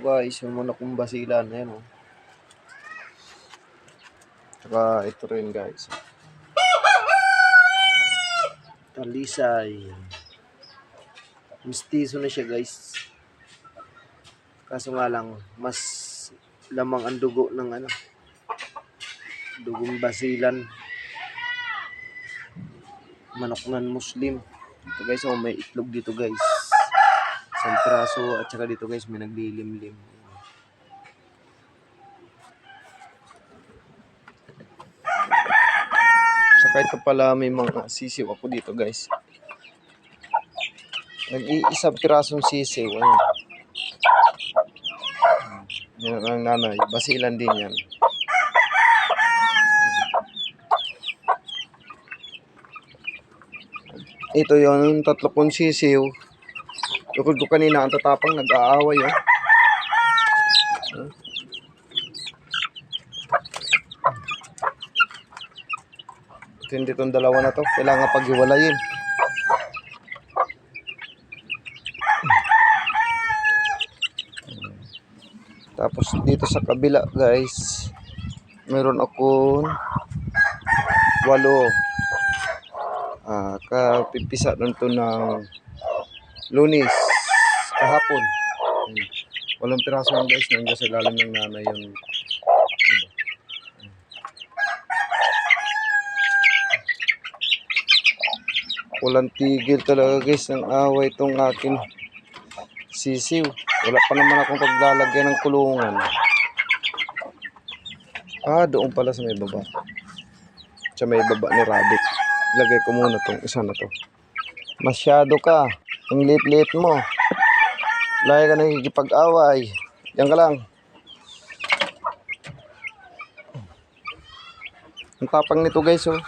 Guys, yung manok kong basilan, ayan o. Saka ito rin guys. Talisay. Mistiso na siya guys. Kaso nga lang, mas lamang ang dugo ng ano. Dugong basilan. Manok ng Muslim. Ito guys, oh, may itlog dito guys. Isang praso at saka dito guys may naglilimlim. Saka ito pala may mga sisiw ako dito guys. Nag-iisang pirasong sisiw. Ayan. Yan ang nanay. Basilan din yan. Ito yung tatlo kong sisiw. Lukod ko kanina ang tatapang nag-aaway. Oh. Ito hindi itong dalawa na to. Kailangan paghiwalayin. Tapos dito sa kabila guys, meron akong 8. Kapipisa nun to ng Lunes kahapon. 8 piraso lang guys, nandiyan sa lalim ng nanay yung iba. Walang tigil talaga guys ng away itong aking sisiw. Wala pa naman akong paglalagyan ng kulungan. Doon pala sa may baba. Sa may baba ni Rabbit. Lagay ko muna tong isa na to. Masyado ka. Ang lit-lit mo. Lagi ka nakikipag-away. Yan ka lang. Ang tapang nito guys oh.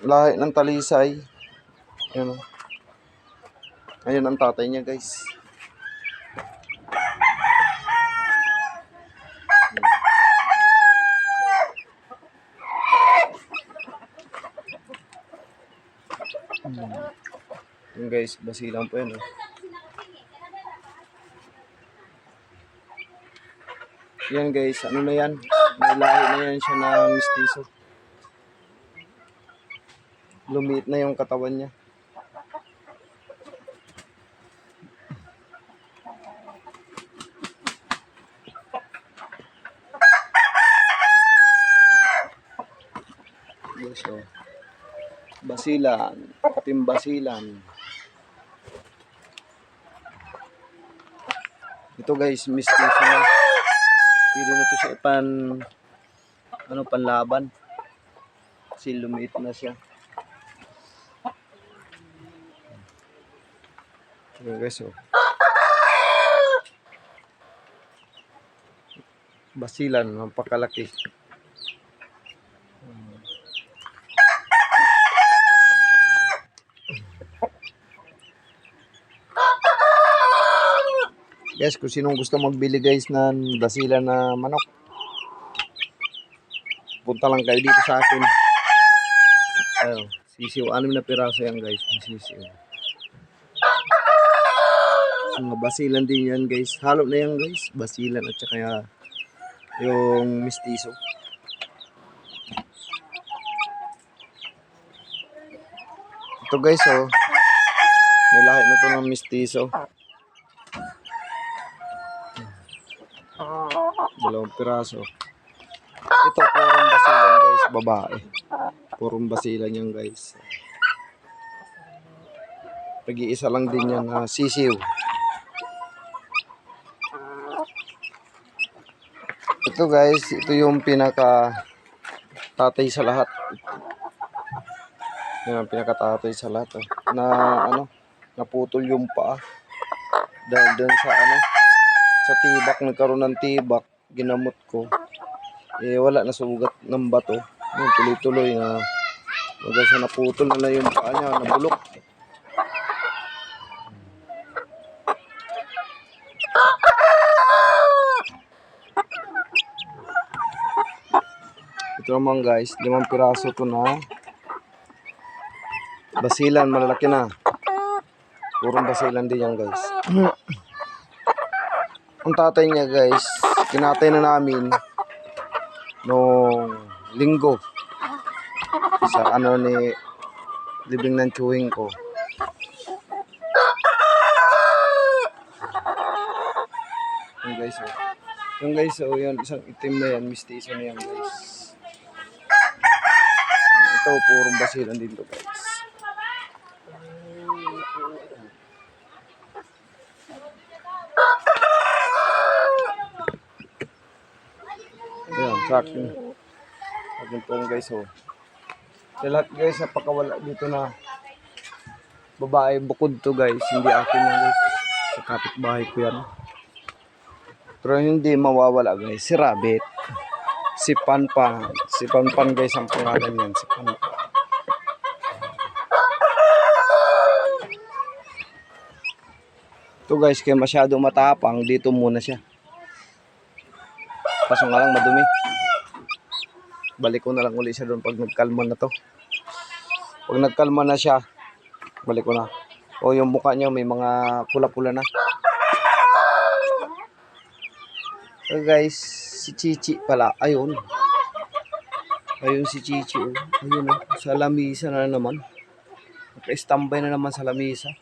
Lahi ng talisay. Ayan oh. Ayun ang tatay niya guys. Yung guys, basilang po yan. Yan guys, ano na yan? May lahi na yan siya na mistiso. Lumiit na yung katawan niya. Yes, so, basilan, team basilan. Ito guys, mistiso na. Pwede na to siya panlaban. Kasi lumiit na siya. Okay guys, so. Basilan, mapakalaki. Guys, kung sinong gusto magbili guys ng basilan na manok, punta lang kayo dito sa akin. Ayun, sisiw, 6 na piraso yan guys, sisiw. Mga basilan din yan guys. Halo na yan guys, basilan at saka yung mistiso. Ito guys oh, may lahi na to ng mistiso. 2 piraso. Ito purong basilan guys, babae. Purong basilan yan guys. Pag-iisa lang din yan na sisiw. Ito guys, ito yung pinaka tatay sa lahat. Yan ang pinaka tatay sa lahat. Na naputol yung paa. Dahil dun sa tibak, nagkaroon ng tibak, ginamot ko. Wala na sugat ng bato. Tuloy-tuloy na hanggang sa naputol na yung paa niya, nabulok. Ito naman guys, 5 piraso to na basilan, malalaki na. Purong basilan din yan guys. Ang tatay niya guys, kinatay na namin nung linggo sa ano ni libing ng chewing ko. Yung guys, oh. Yung guys, oh, yun, isang itim na yan, mistiso na yan guys. Ito, purong basilan dito guys. Ayan, sa akin. Akin po guys, oh. Sa lahat guys, napakawala dito na babae bukod to guys. Hindi akin yan guys. Sa kapitbahay ko yan. Pero hindi mawawala guys. Si Rabbit. Si Panpan. Si Panpan guys ang pangalan yan. Si Panpan. Ito guys, kaya masyadong matapang. Dito muna siya. Kaso nga lang madumi. Balik ko na lang ulit siya doon pag nagkalma na to. Pag nagkalma na siya, balik ko na. O yung mukha niya may mga pula-pula na. So guys, si Chichi pala. Ayun. Ayun si Chichi. Oh. Ayun oh. Sa lamisa na naman. Naka-standby na naman sa lamisa.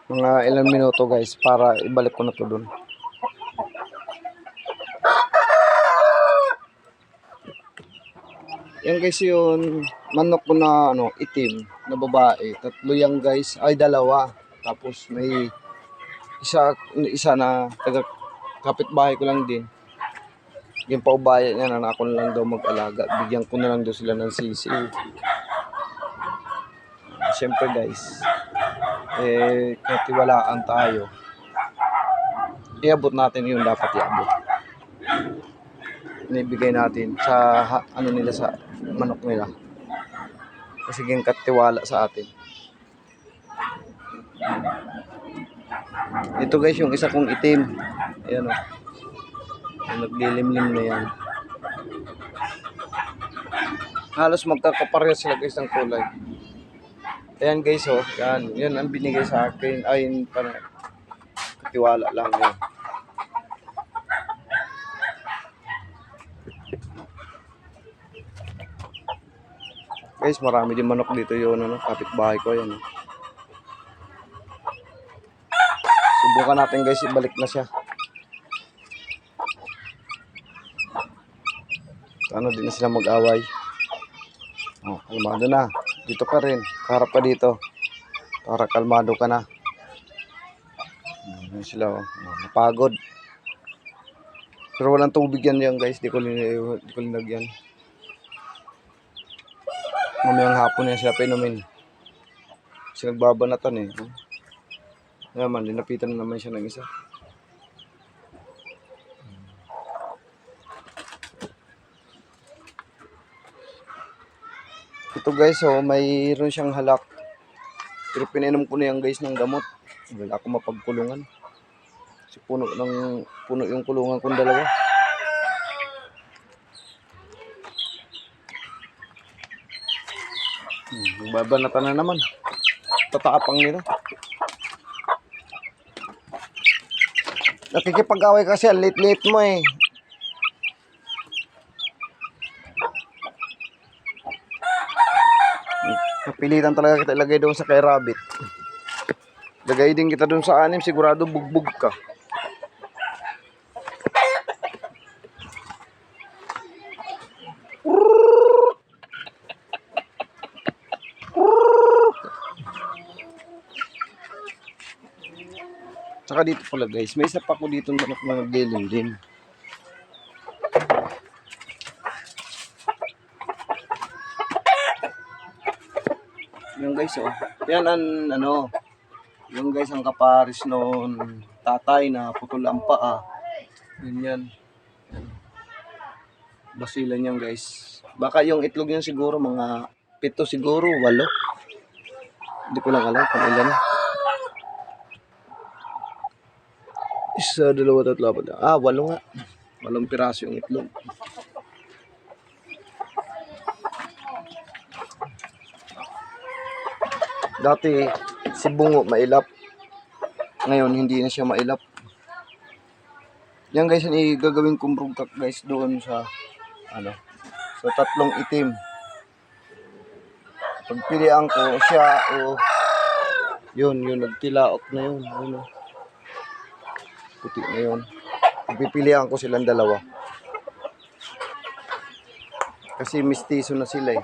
Mga ilang minuto guys para ibalik ko na to dun. Yan guys yung manok ko na ano, itim na babae. Tatlo yan guys. Ay dalawa. Tapos may isa na taga kapitbahay ko lang din. Yung paubaya niya na ako na lang daw mag-alaga. Bigyan ko na lang daw sila ng sisiw. Siyempre guys, katiwalaan tayo. Iabot natin yung dapat iabot. Inibigay natin sa ano nila sa manok nila. Kasi yung katiwala sa atin. Ito guys yung isa kong itim. Ayan o. Naglilimlim na yan. Halos magkakaparehas sila guys ng kulay. Ayan guys oh, yan. Yan ang binigay sa akin. Ay, parang katiwala lang yun. Guys, marami din manok dito yun, ano, kapitbahay ko yan. Subukan natin guys, ibalik na siya. Ano, din na sila mag-away. Oh, kalmado na. Dito ka rin. Harap ka dito. Para kalmado ka na. Ayan sila, oh. Napagod. Pero walang tubig yan guys. Di ko linagyan. Mamayang hapon yan sila pinumin. Kasi nagbabanatan eh. Ayan man, linapitan na naman siya ng isa. Ito guys, oh, mayroon siyang halak. Pero pinainom ko na yan guys ng gamot. Wala ako mapagkulungan. Kasi puno yung kulungan kong dalawa. Babanatan na naman. Tataapang nila. Nakikipag-away kasi, late-late mo eh. Napilitan talaga kita ilagay doon sa kay Rabbit. Lagay din kita doon sa anim, sigurado bugbog ka. Tsaka dito pala guys, may isa pa ko dito manok na nagdilim din. Yung guys oh, yan ang ano, yung guys ang kaparis noon tatay na putol ang paa. Ganyan. Basilan yan guys. Baka yung itlog yan siguro mga 7 siguro, 8. Hindi ko lang alam kung ilan. Isa, dalawa, tatlo, apat. Ah, 8 nga. 8 piraso yung itlog. Dati, si Bungo mailap. Ngayon, hindi na siya mailap. Yan guys, ang gagawin kong brugkak guys doon sa, sa 3 itim. Pagpilian ko siya o yun nagtilaok na yun. Puti na yun. Pagpipilian ko silang dalawa. Kasi mistiso na sila eh.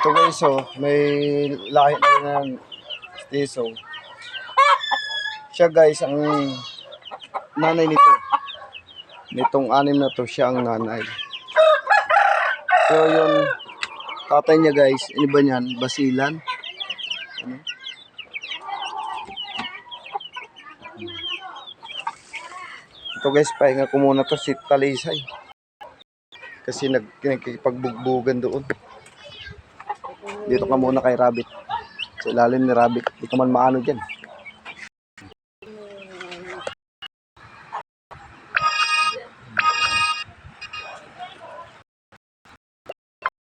Ito guys, may lahi na rin ng mistiso. Siya guys, ang nanay nito. Nitong 6 na to, siya ang nanay. So yung tatay niya guys, ano ba niyan? Basilan. Ito guys, pahinga ko muna to si Talisay. Kasi nagkikipagbugbugan doon. Dito ka muna kay Rabbit. Sa ilalim ni Rabbit. Di ka man maano dyan.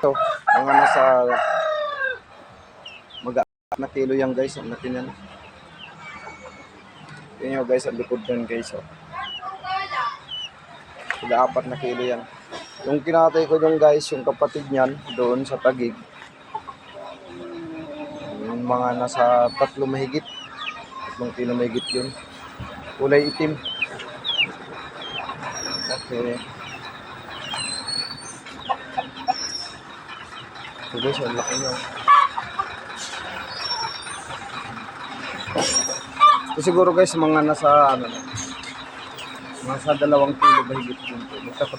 Ito, mga nasa mag-apat na kilo yan guys. Ang laki niyan. Tingnan nyo guys, ang likod yan guys. Mag-apat na kilo yan. Yung kinatay ko yung guys, yung kapatid niyan, doon sa Tagig. Yung mga nasa 3 mahigit. 3 kilo mahigit yun. Kulay itim. Okay. So guys, ang laki nyo. So siguro guys, mga nasa, nasa 2 kilo mahigit yun. Magka-3.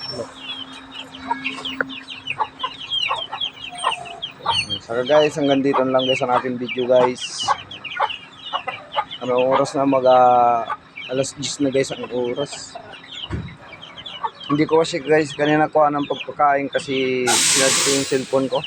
Saka guys, hanggang dito lang guys ang aking video guys. Oras na alas 10 na guys ang oras. Hindi ko kasi guys kanina ko ng pagpakain kasi sinadya yung cellphone ko.